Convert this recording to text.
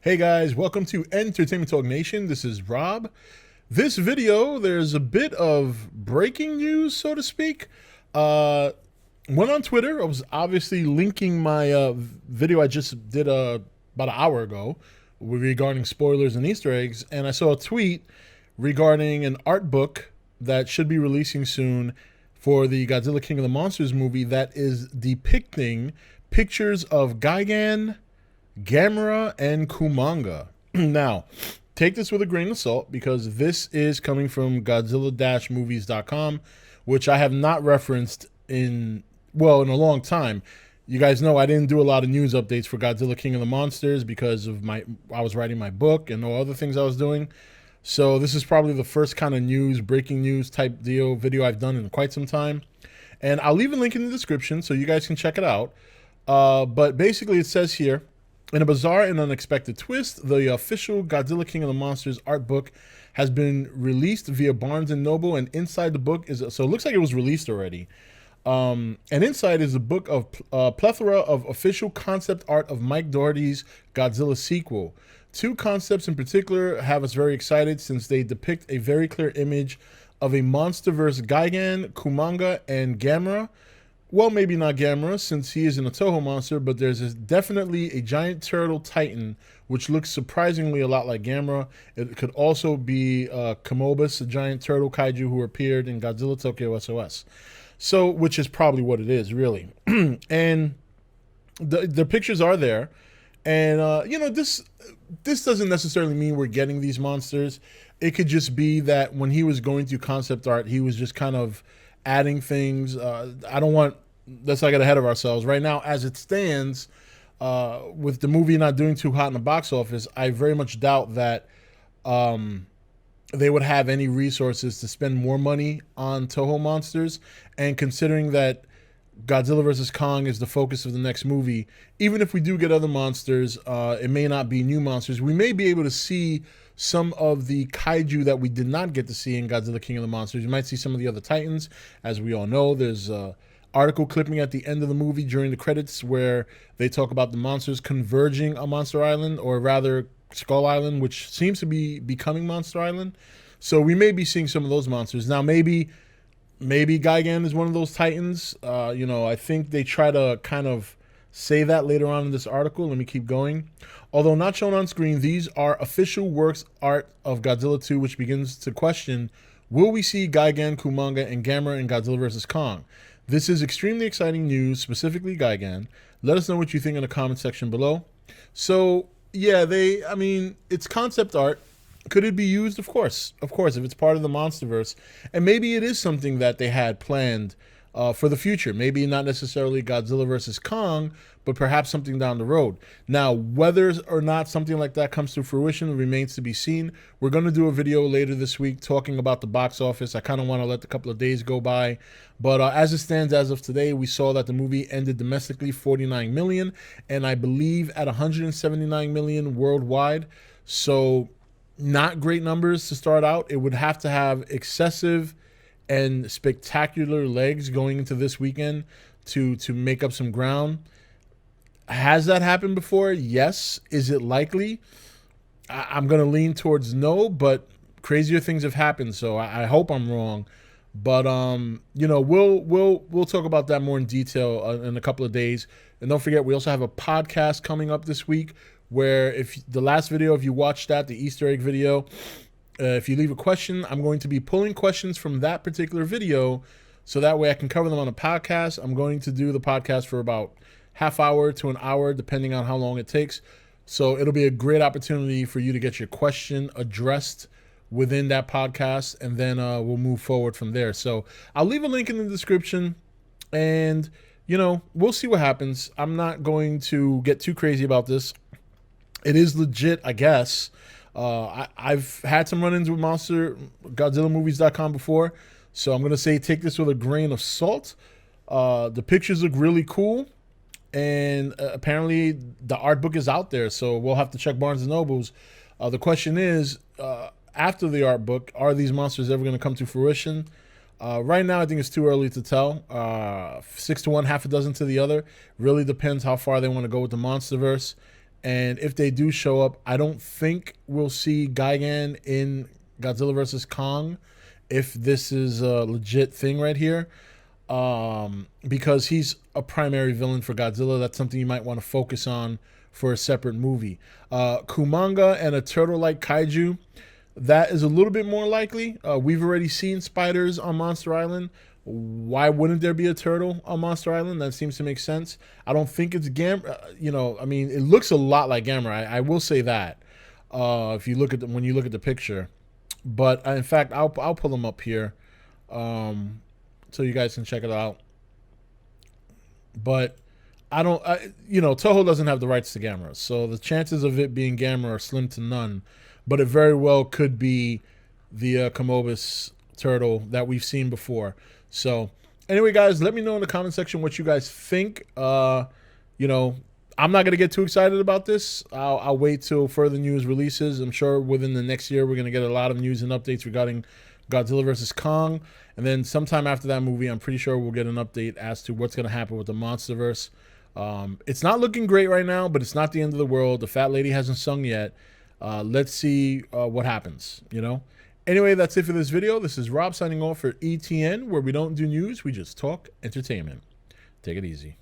Hey guys, welcome to Entertainment Talk Nation. This is Rob. This video, there's a bit of breaking news, so to speak. Went on Twitter. I was obviously linking my video I just did about an hour ago regarding spoilers and Easter eggs, and I saw a tweet regarding an art book that should be releasing soon for the Godzilla King of the Monsters movie that is depicting pictures of Gigan, Gamera, and Kumonga. Now, take this with a grain of salt because this is coming from Godzilla-movies.com, which I have not referenced in a long time. You guys know I didn't do a lot of news updates for Godzilla King of the Monsters because of I was writing my book and all other things I was doing. So this is probably the first kind of breaking news type video I've done in quite some time. And I'll leave a link in the description so you guys can check it out. But basically it says here, in a bizarre and unexpected twist, the official Godzilla King of the Monsters art book has been released via Barnes & Noble, and inside the book so it looks like it was released already. And inside is a book of plethora of official concept art of Mike Dougherty's Godzilla sequel. Two concepts in particular have us very excited since they depict a very clear image of a monsterverse Gigan, Kumonga, and Gamera. Well, maybe not Gamera, since he isn't a Toho monster, but there's definitely a giant turtle titan, which looks surprisingly a lot like Gamera. It could also be Komobus, a giant turtle kaiju who appeared in Godzilla Tokyo SOS. So, which is probably what it is, really. And the pictures are there. And, this doesn't necessarily mean we're getting these monsters. It could just be that when he was going through concept art, he was just kind of adding things. Let's not get ahead of ourselves. Right now, as it stands, with the movie not doing too hot in the box office, I very much doubt that they would have any resources to spend more money on Toho monsters. And considering that Godzilla vs. Kong is the focus of the next movie, even if we do get other monsters, it may not be new monsters. We may be able to see some of the kaiju that we did not get to see in Godzilla King of the Monsters. You might see some of the other titans. As we all know, there's article clipping at the end of the movie during the credits where they talk about the monsters converging on Monster Island, or rather Skull Island, which seems to be becoming Monster Island. So we may be seeing some of those monsters. Now, maybe Gigan is one of those titans. I think they try to kind of say that later on in this article. Let me keep going. Although not shown on screen, these are official works art of Godzilla 2, which begins to question, will we see Gigan, Kumonga, and Gamera in Godzilla vs. Kong? This is extremely exciting news, specifically Gigan. Let us know what you think in the comment section below. So, yeah, it's concept art. Could it be used? Of course, if it's part of the Monsterverse. And maybe it is something that they had planned for the future. Maybe not necessarily Godzilla vs. Kong, but perhaps something down the road. Now, whether or not something like that comes to fruition remains to be seen. We're going to do a video later this week talking about the box office. I kind of want to let a couple of days go by. But as it stands as of today, we saw that the movie ended domestically $49 million, and I believe at $179 million worldwide. So not great numbers to start out. It would have to have excessive and spectacular legs going into this weekend to make up some ground. Has that happened before? Yes. Is it likely? I'm going to lean towards no, but crazier things have happened, so I hope I'm wrong. But we'll talk about that more in detail in a couple of days. And don't forget, we also have a podcast coming up this week where if the last video, if you watched that, the Easter egg video, if you leave a question, I'm going to be pulling questions from that particular video so that way I can cover them on a podcast. I'm going to do the podcast for about half hour to an hour, depending on how long it takes. So it'll be a great opportunity for you to get your question addressed within that podcast, and then we'll move forward from there. So I'll leave a link in the description, and, we'll see what happens. I'm not going to get too crazy about this. It is legit, I guess. I've had some run-ins with Godzillamovies.com before, so I'm going to say take this with a grain of salt. The pictures look really cool, and apparently the art book is out there, so we'll have to check Barnes & Nobles. The question is, after the art book, are these monsters ever going to come to fruition? Right now, I think it's too early to tell. 6 to 1, half a dozen to the other. Really depends how far they want to go with the Monsterverse. And if they do show up, I don't think we'll see Gigan in Godzilla vs. Kong if this is a legit thing right here. Because he's a primary villain for Godzilla. That's something you might want to focus on for a separate movie. Kumonga and a turtle-like kaiju, that is a little bit more likely. We've already seen spiders on Monster Island. Why wouldn't there be a turtle on Monster Island? That seems to make sense. I don't think it's Gamera. I mean, it looks a lot like Gamera. I will say that. If you look at when you look at the picture, but in fact, I'll pull them up here, so you guys can check it out. But I don't, Toho doesn't have the rights to Gamera, so the chances of it being Gamera are slim to none. But it very well could be the Komobus turtle that we've seen before. So anyway, guys, let me know in the comment section what you guys think. I'm not going to get too excited about this. I'll wait till further news releases. I'm sure within the next year we're going to get a lot of news and updates regarding Godzilla vs. Kong. And then sometime after that movie, I'm pretty sure we'll get an update as to what's going to happen with the Monsterverse. It's not looking great right now, but it's not the end of the world. The fat lady hasn't sung yet. Let's see what happens, Anyway, that's it for this video. This is Rob signing off for E.T.N, where we don't do news, we just talk entertainment. Take it easy.